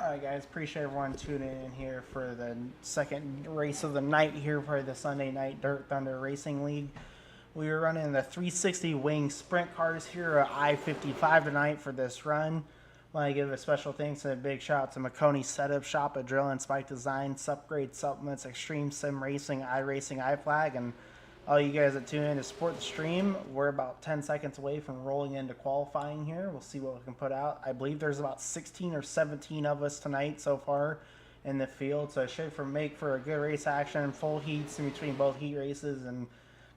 Alright guys, appreciate everyone tuning in here for the second race of the night here for the Sunday night Dirt Thunder Racing League. We are running the 360 wing sprint cars here at I-55 tonight for this run. I want to give a special thanks and a big shout out to Maconi Setup Shop at Drill and Spike Design, Upgrade Supplements, Extreme Sim Racing, iRacing, iFlag, and all you guys that tune in to support the stream. We're about 10 seconds away from rolling into qualifying here. We'll see what we can put out. I believe there's about 16 or 17 of us tonight so far in the field, so it should make for a good race action. Full heats in between both heat races, and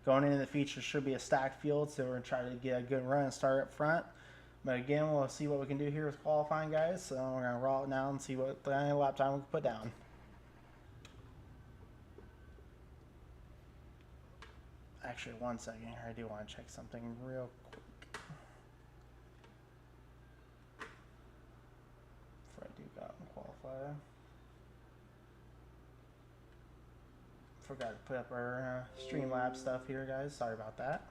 going into the feature should be a stacked field, so we're going to try to get a good run and start up front. But again, we'll see what we can do here with qualifying, guys. So we're going to roll it now and see what lap time we can put down. Actually, 1 second here. I do want to check something real quick before I do go out and qualify. Forgot to put up our Streamlabs stuff here, guys. Sorry about that.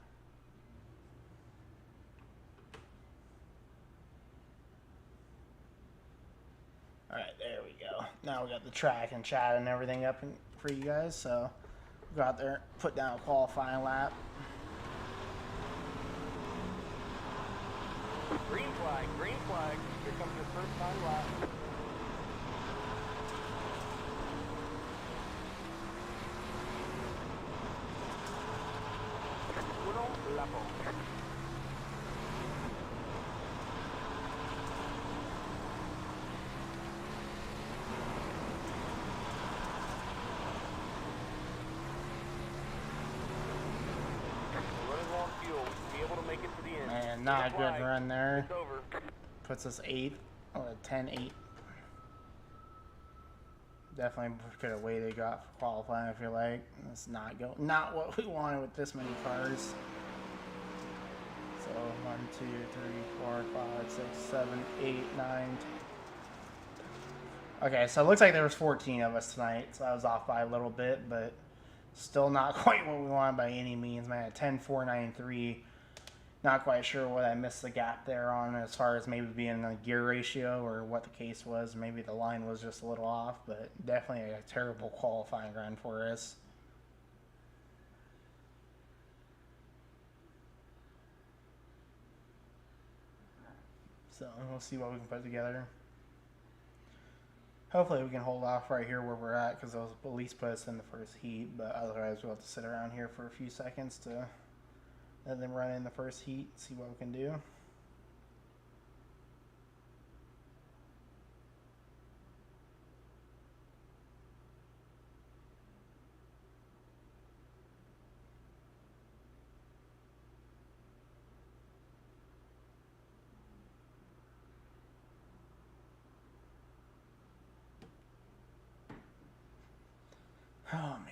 Alright, there we go. Now we got the track and chat and everything up for you guys, so go out there, put down a qualifying lap. Green flag, green flag. Here comes your first time lap. Uno lapo. Man, not a good run there. Puts us 8th, or 10-8. Definitely could have waited, got for qualifying. I feel like it's not what we wanted with this many cars. So 1, 2, 3, 4, 5, 6, 7, 8, 9, 10. Okay, so it looks like there was 14 of us tonight, so I was off by a little bit, but still not quite what we wanted by any means, man. 10-4-9-3. Not quite sure what I missed the gap there on as far as maybe being a gear ratio or what the case was. Maybe the line was just a little off, but definitely a terrible qualifying run for us. So we'll see what we can put together. Hopefully we can hold off right here where we're at, because they'll at least put us in the first heat, but otherwise we'll have to sit around here for a few seconds to let them run in the first heat, see what we can do. Oh, man.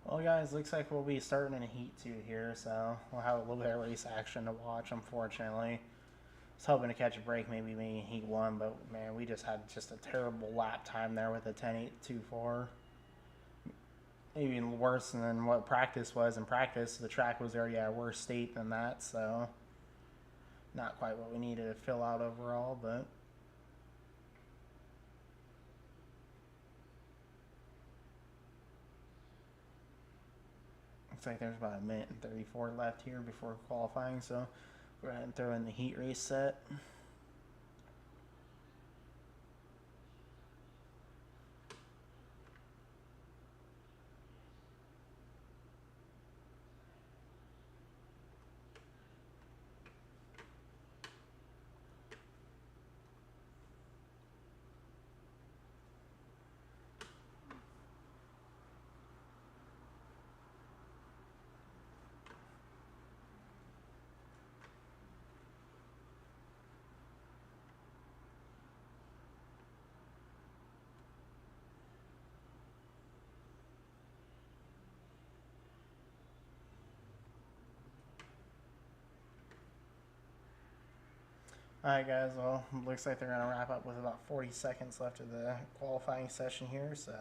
Well, guys, looks like we'll be starting in a Heat 2 here, so we'll have a little bit of race action to watch, unfortunately. I was hoping to catch a break maybe in Heat 1, but, man, we just had just a terrible lap time there with a 10.824. Maybe even worse than what practice was. In practice, the track was already at a worse state than that, so not quite what we needed to fill out overall, but looks like there's about 1:34 left here before qualifying, so go ahead and throw in the heat race set. Alright guys, well, looks like they're going to wrap up with about 40 seconds left of the qualifying session here, so...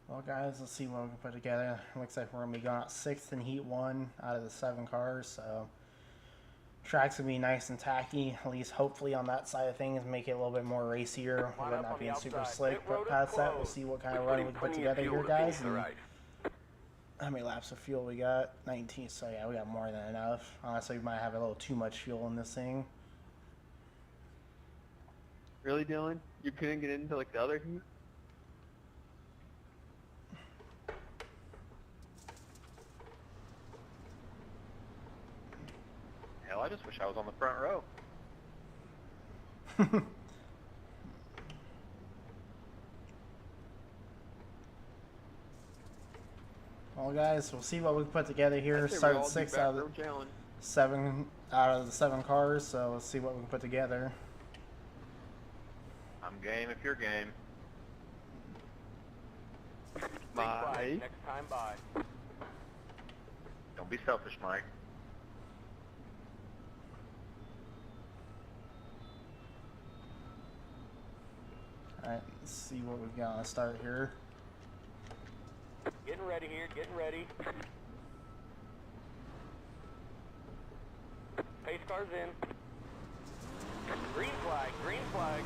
Well, guys, let's see what we can put together. Looks like we're going to be going out 6th in Heat 1 out of the 7 cars, so track's going to be nice and tacky, at least hopefully on that side of things, make it a little bit more racier, with it not being super slick. But past that, we'll see what kind of run we can put together here, guys. And how many laps of fuel we got? 19, so yeah, we got more than enough. Honestly, we might have a little too much fuel in this thing. Really, Dylan? You couldn't get into like the other heat? Hell, I just wish I was on the front row. Well, guys, we'll see what we can put together here. Started 6 out of the 7 cars, so let's see what we can put together. I'm game if you're game. Bye. Next time, bye. Don't be selfish, Mike. Alright, let's see what we've got on the start here. Getting ready here, getting ready. Pace car's in. Green flag, green flag.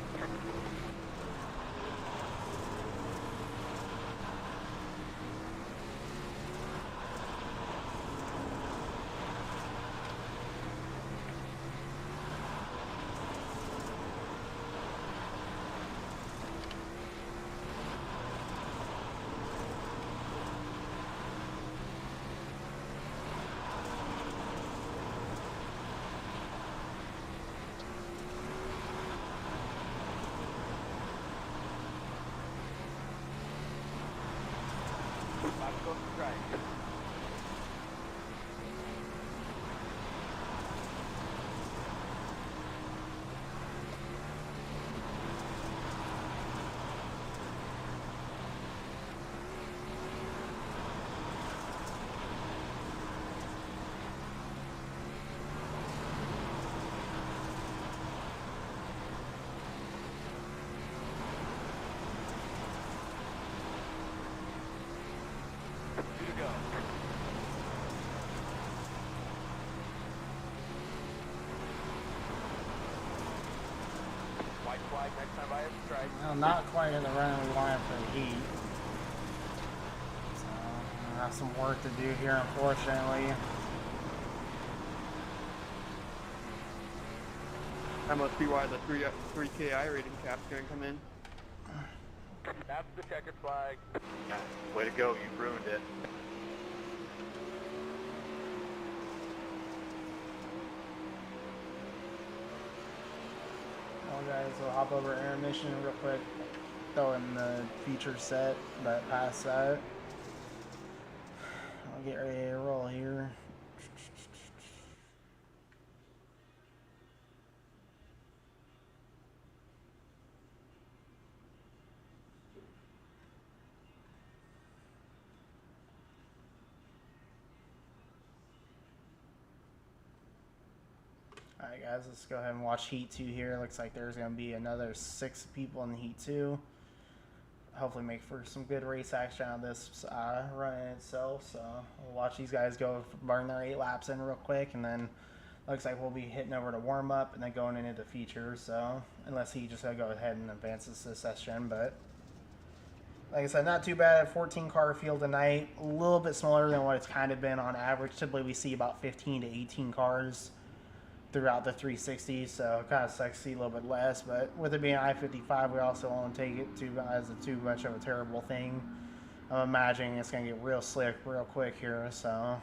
About to go strike. Two to go. White flag, next time I have a strike. Well, not quite in the run we wanted for the heat. So, I have some work to do here, unfortunately. That must be why the 3K rating cap's gonna come in. That's the checkered flag. Way to go, you ruined it. Well, guys, we'll hop over intermission real quick. Throw in the feature set, but past that, I'll get ready to roll here. Alright guys, let's go ahead and watch Heat 2 here. Looks like there's going to be another 6 people in Heat 2. Hopefully make for some good race action on this run in itself. So we'll watch these guys go burn their 8 laps in real quick, and then looks like we'll be hitting over to warm up and then going into the feature. So unless he just go ahead and advances this session, but like I said, not too bad. 14 car field tonight, a little bit smaller than what it's kind of been on average. Typically we see about 15 to 18 cars throughout the 360, so kind of sucks to see a little bit less. But with it being I-55, we also won't take it as too much of a terrible thing. I'm imagining it's gonna get real slick real quick here, so.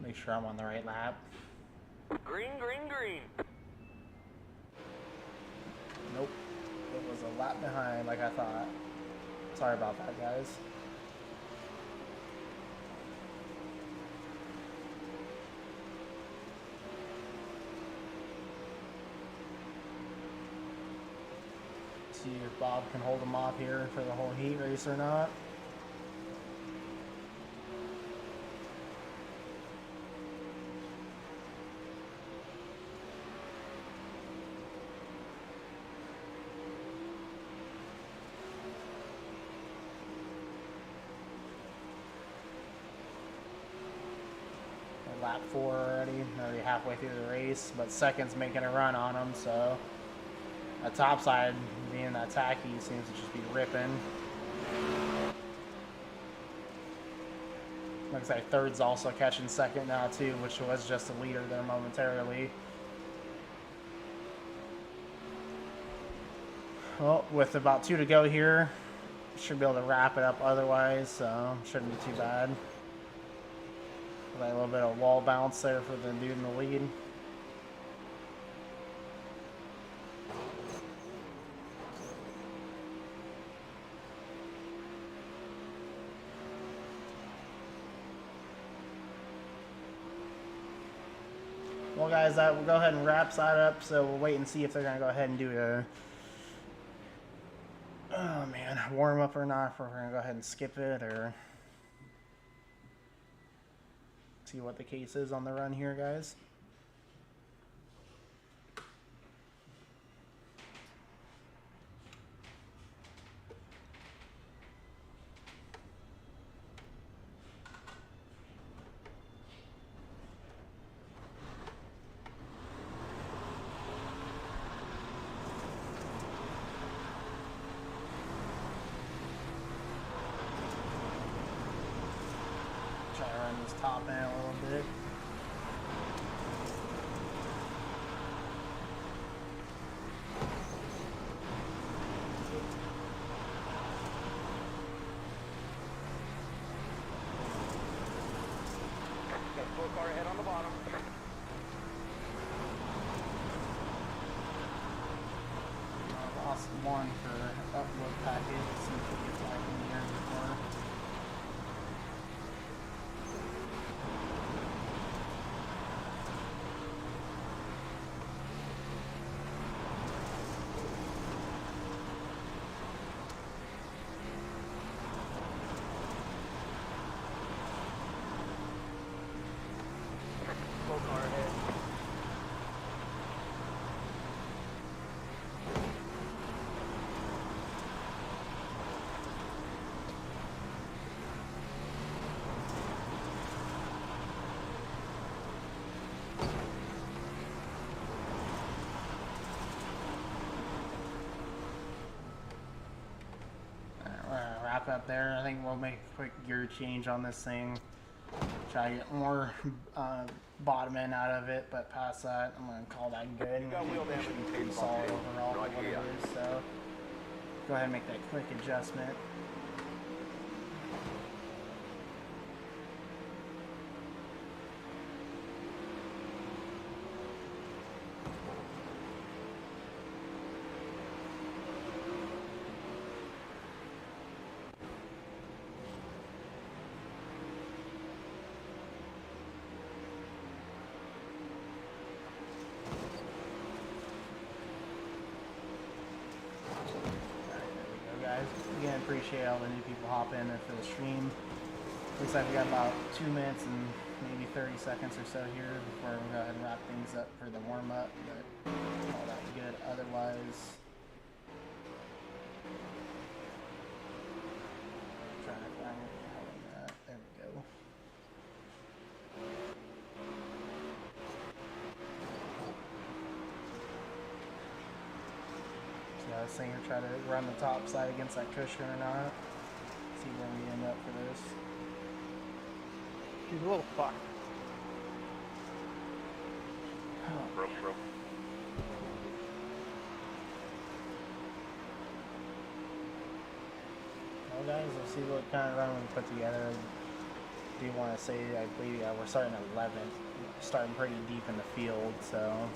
Make sure I'm on the right lap. Green, green, green. Nope. It was a lap behind like I thought. Sorry about that, guys. See if Bob can hold him off here for the whole heat race or not. Lap 4 already halfway through the race, but second's making a run on him, so the top side being that tacky seems to just be ripping. Looks like third's also catching second now too, which was just a leader there momentarily. Well, with about 2 to go here, should be able to wrap it up otherwise, so shouldn't be too bad. Like a little bit of wall bounce there for the dude in the lead. Well, guys, that we'll go ahead and wrap that up. So we'll wait and see if they're gonna go ahead and do a warm up or not. If we're gonna go ahead and skip it or see what the case is on the run here, guys. Try to run this top end a little bit. Got a full car ahead on the bottom. Lost one for upload package. See if we get back in here before. Full car ahead. We're gonna wrap up there. I think we'll make a quick gear change on this thing. Try to get more bottom end out of it, but past that, I'm gonna call that good. You got wheel damage. Should be pretty solid overall for what it is. So go ahead and make that quick adjustment. Guys, again, appreciate all the new people hopping in for the stream. Looks like we got about 2 minutes and maybe 30 seconds or so here before we go ahead and wrap things up for the warm up. But all that good. Otherwise, trying to find it. How am I at? There we go. So was saying, try to run the top side against that cushion or not. See where we end up for this. He's a little fucked. Broke. Well, guys, we'll see what kind of run we put together. Do want to say, I believe, we're starting at 11th. Starting pretty deep in the field, so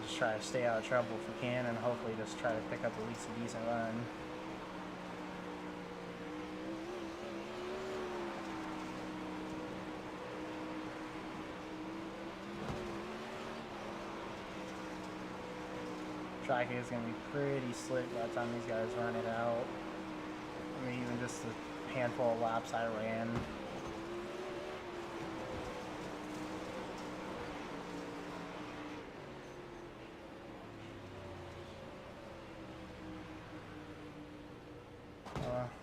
just try to stay out of trouble if we can, and hopefully just try to pick up at least a decent run. Track is going to be pretty slick by the time these guys run it out. I mean, even just the handful of laps I ran.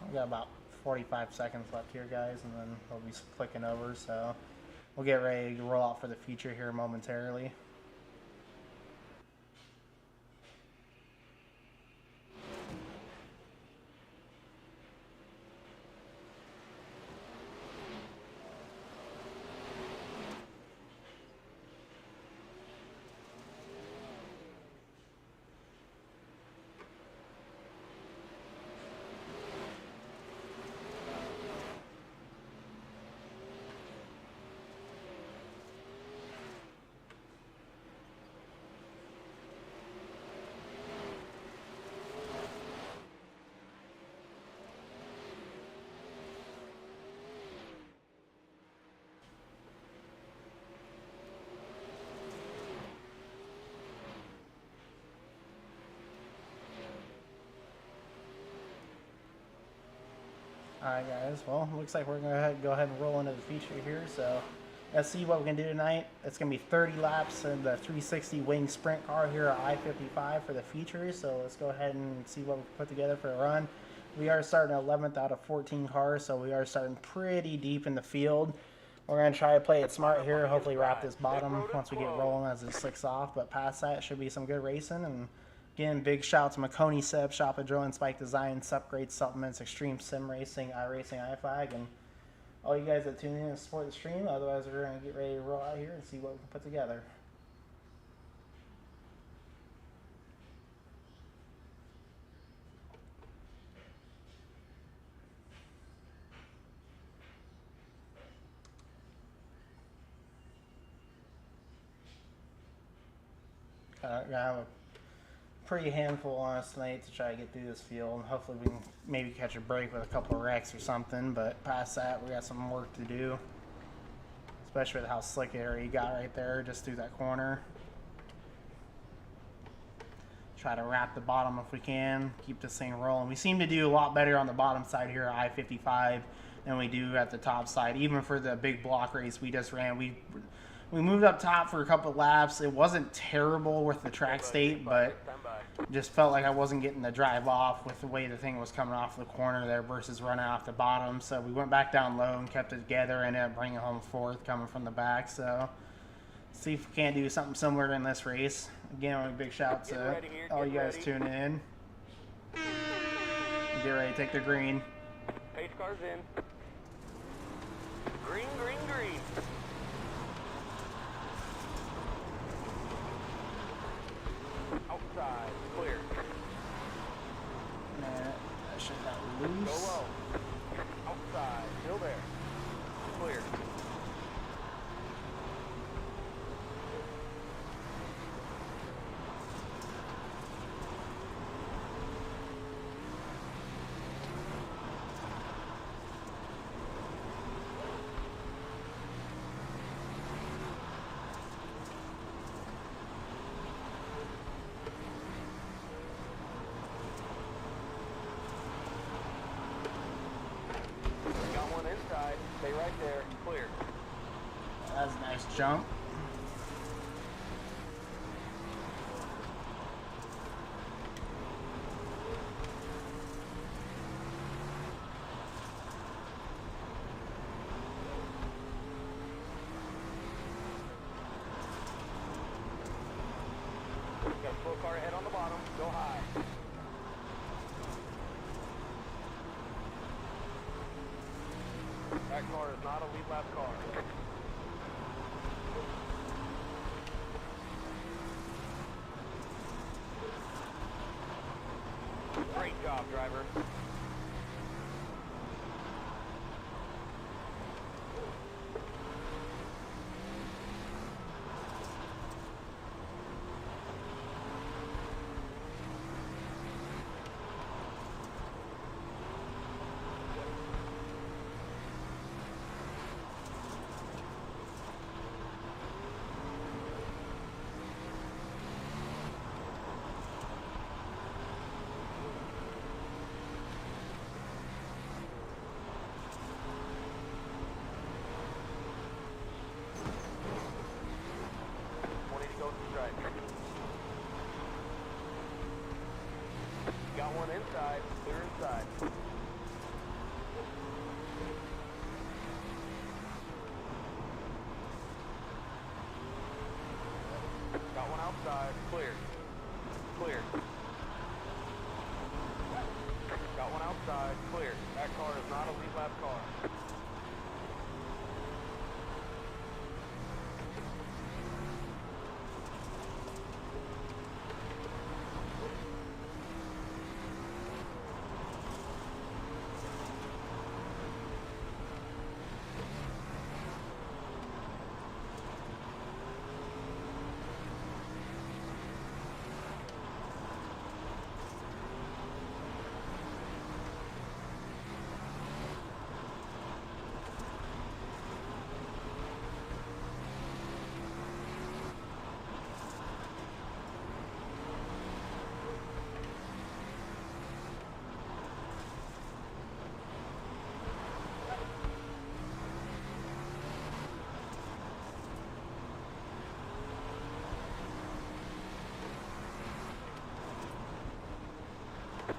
We got about 45 seconds left here, guys, and then we'll be clicking over, so we'll get ready to roll out for the feature here momentarily. Alright guys, well, looks like we're going to go ahead and roll into the feature here, so let's see what we can do tonight. It's going to be 30 laps in the 360 wing sprint car here at I-55 for the feature, so let's go ahead and see what we can put together for a run. We are starting 11th out of 14 cars, so we are starting pretty deep in the field. We're going to try to play it smart here, hopefully wrap this bottom once we get rolling as it slicks off, but past that, it should be some good racing. And again, big shout out to Maconi Seb, Shop of Drill and Spike Design, Upgrade Supplements, Extreme Sim Racing, iRacing, iFlag, and all you guys that tune in and support the stream. Otherwise, we're going to get ready to roll out here and see what we can put together. Gonna have a pretty handful on us tonight to try to get through this field. Hopefully we can maybe catch a break with a couple of wrecks or something, but past that we got some work to do, especially with how slick area you got right there just through that corner. Try to wrap the bottom if we can, keep this thing rolling. We seem to do a lot better on the bottom side here at I-55 than we do at the top side. Even for the big block race we just ran, we moved up top for a couple of laps. It wasn't terrible with the track state, but just felt like I wasn't getting the drive off with the way the thing was coming off the corner there versus running off the bottom. So we went back down low and kept it together and ended up bringing home fourth coming from the back. So see if we can't do something similar in this race. Again, a big shout out to all you guys tuning in. Get ready to take the green. Pace car's in. Green, green, green. Outside, clear. That should not Go loose. low. Outside, still there. Clear. Got one inside. Stay right there. Clear. That was a nice jump. Got a slow car ahead on the bottom. Go high. That car is not a lead lap car. Great job, driver. Got one inside, clear inside. Got one outside, clear. Clear. Got one outside, clear. That car is not a lead lap car.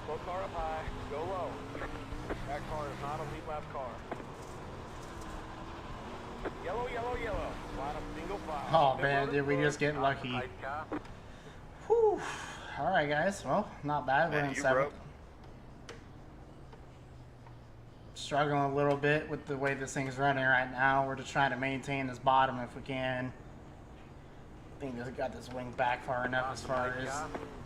Slow car up high, go low. That car is not a lead lap car. Yellow, yellow, yellow. Line up single file. Oh man, did we just get lucky? Whew. All right, guys. Well, not bad. We're in seventh. Struggling a little bit with the way this thing's running right now. We're just trying to maintain this bottom if we can. I think this got this wing back far enough as far as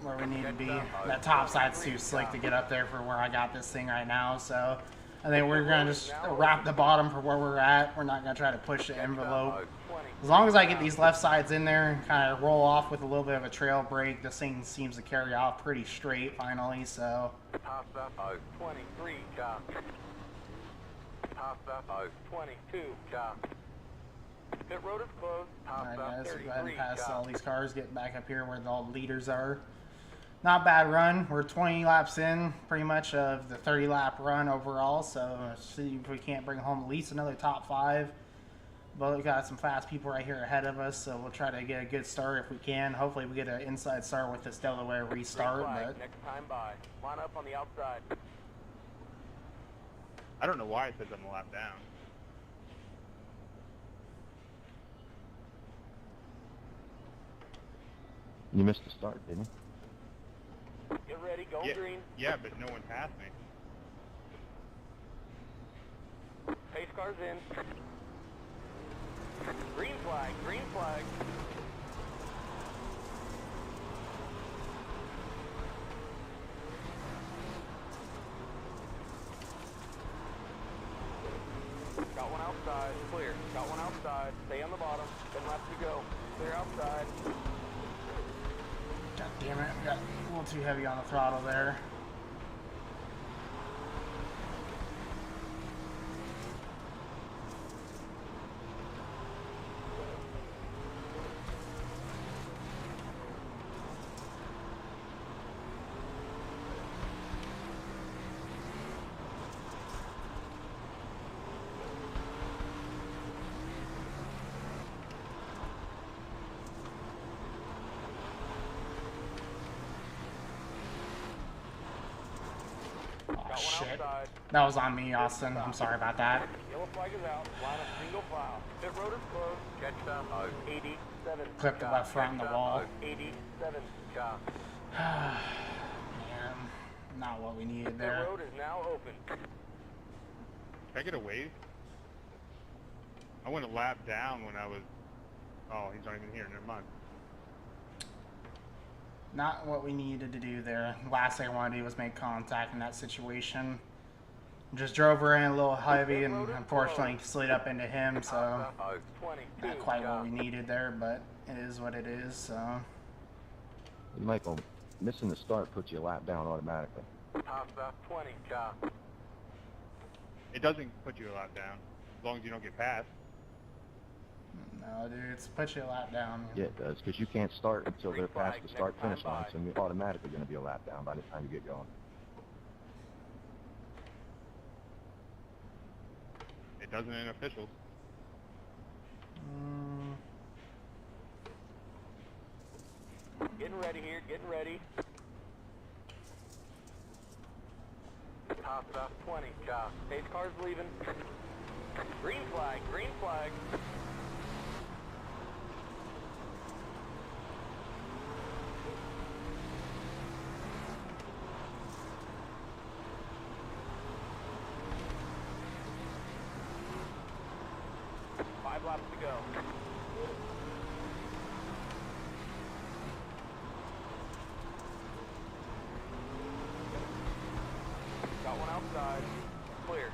where we need to be. That top side's too slick to get up there for where I got this thing right now. So I think we're going to just wrap the bottom for where we're at. We're not going to try to push the envelope. As long as I get these left sides in there and kind of roll off with a little bit of a trail brake, this thing seems to carry off pretty straight finally. So 23, John. 22, John. Pit road is closed. Alright guys, we'll go ahead and pass all these cars, get back up here where all the leaders are. Not bad run. We're 20 laps in, pretty much, of the 30 lap run overall, so see if we can't bring home at least another top 5. But we got some fast people right here ahead of us, so we'll try to get a good start if we can. Hopefully we get an inside start with this Delaware restart. But next time by. Line up on the outside. I don't know why it says I'm a lap down. You missed the start, didn't you? Get ready, go green. Yeah, but no one passed me. Pace cars in. Green flag, green flag. Got one outside, clear. Got one outside, stay on the bottom. 10 laps to go. Clear outside. God damn it, got a little too heavy on the throttle there. Got one shit. outside. That was on me, Austin. I'm sorry about that. Yellow flag is out. Line of single file. Pit road is closed. Check down mode. 87. Clip the left front in the wall. 87. Cop. Man, not what we needed Pit there. road is now open. Can I get a wave? I went a lap down when I was... Oh, he's not even here. Never mind. Not what we needed to do there. Last thing I wanted to do was make contact in that situation. Just drove her in a little heavy and unfortunately slid up into him, so 22. not quite what we needed there, but it is what it is, so. Michael, missing the start puts you a lap down automatically. Top about 20. Cop. It doesn't put you a lap down, as long as you don't get past. No, dude, it's put you a lap down. Yeah, it does, because you can't start until they're past the start-finish line, so you're automatically going to be a lap down by the time you get going. It doesn't in officials. Getting ready here. Getting ready. Top about 20. Cop. Pace car's leaving. Green flag. Green flag. Five laps to go. Got one outside. Clear.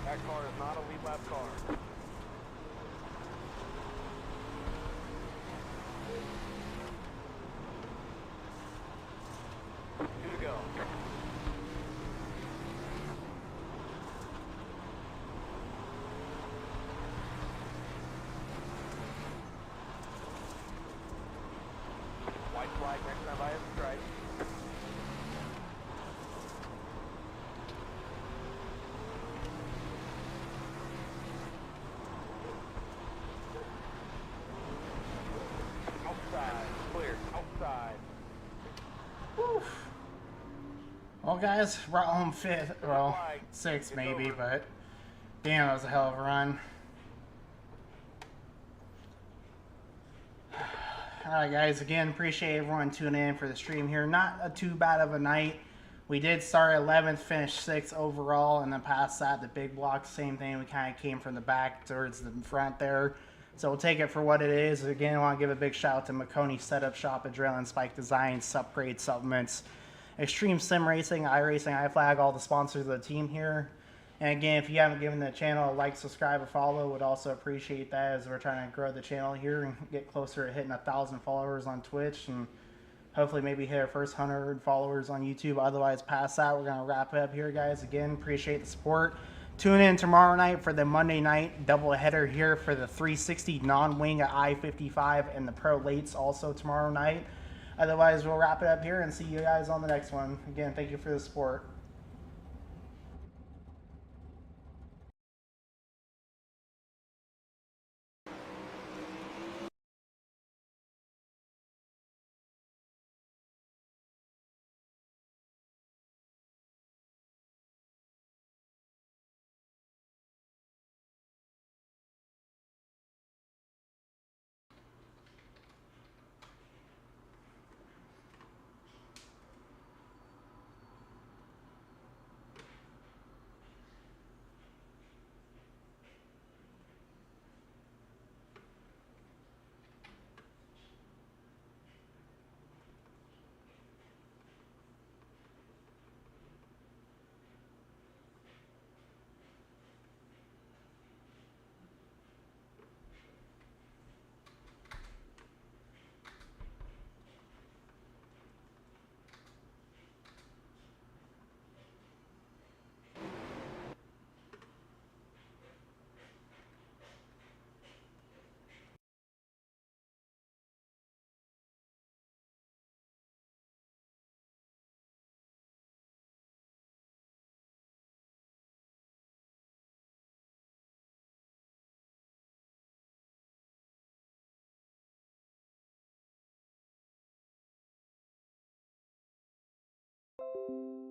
That car is not a lead lap car. Two to go. White flag next time I have a stripe. Outside. Clear. Outside. Well, guys, we're home fifth, well, sixth maybe, but damn, that was a hell of a run. Alright, guys, again, appreciate everyone tuning in for the stream here. Not a too bad of a night. We did start 11th, finished 6th overall, and then past that, the big block, same thing. We kind of came from the back towards the front there. So we'll take it for what it is. Again, I want to give a big shout out to Makoni Setup Shop, Adrenaline Spike Designs, Upgrade Supplements, Extreme Sim Racing, iRacing, iFlag, all the sponsors of the team here. And again, if you haven't given the channel a like, subscribe, or follow, would also appreciate that as we're trying to grow the channel here and get closer to hitting 1,000 followers on Twitch and hopefully maybe hit our first 100 followers on YouTube. Otherwise, past that, we're going to wrap it up here, guys. Again, appreciate the support. Tune in tomorrow night for the Monday night doubleheader here for the 360 non-wing at I-55 and the Pro Lates also tomorrow night. Otherwise, we'll wrap it up here and see you guys on the next one. Again, thank you for the support. you.